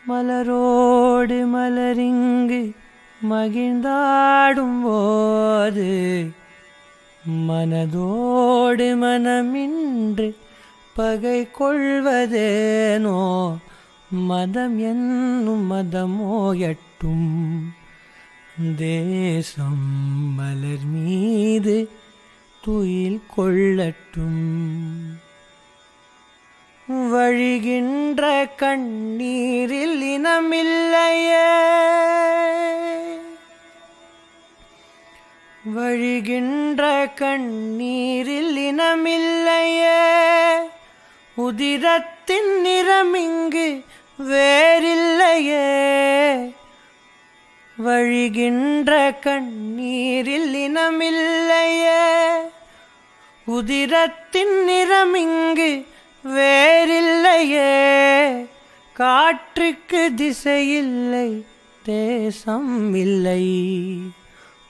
மலரோடு மலரிங்கு மகிழ்ந்தாடும் போது மனதோடு மனமின்று பகை கொள்வதேனோ மதம் என்னும் மதமோயட்டும் தேசம் மலர் மீது துயில் கொள்ளட்டும் வழிகின்ற கண்ணீரில் இனமில்லையே வழிகின்ற கண்ணீரில் இனமில்லையே உதிரத்தின் நிறமிங்கு வேறில்லையே வழிகின்ற கண்ணீரில் இனமில்லையே உதிரத்தின் நிறமிங்கு வேறில்லையே காற்றுக்கு திசையில்லை தேசம் இல்லை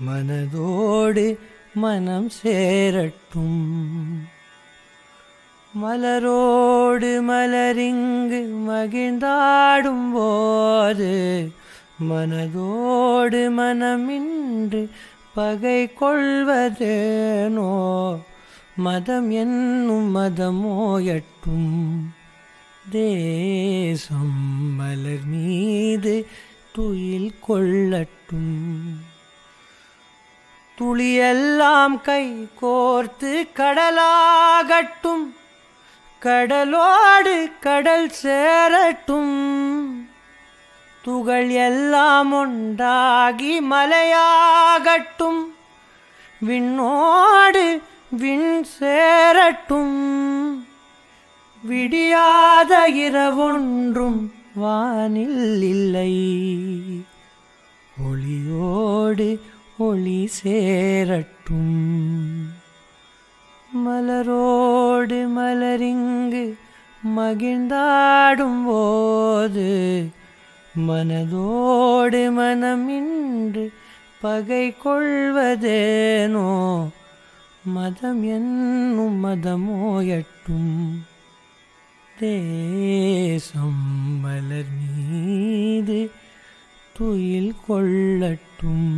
மனதோடு மனம் சேரட்டும் மலரோடு மலரிங்கு மகிழ்ந்தாடும் போது மனதோடு மனமின்று பகை கொள்வதேனோ மதம் என்னும் மதமோயட்டும் தேசம் மலர் மீது துயில் கொள்ளட்டும் துளியெல்லாம் கை கோர்த்து கடலாகட்டும் கடலோடு கடல் சேரட்டும் துகள் எல்லாம் ஒன்றாகி மலையாகட்டும் விண்ணோடு விண் சேரட்டும் விடியாத இரவொன்றும் வானில் இல்லை ஒளியோடு ஒளி சேரட்டும் மலரோடு மலரிங்கு மகிழ்ந்தாடும் போது மனதோடு மனமின்று பகை கொள்வதேனோ மதம் என்னும் மதமோயட்டும் தேசம் மலர் மீது துயில் கொள்ளட்டும்.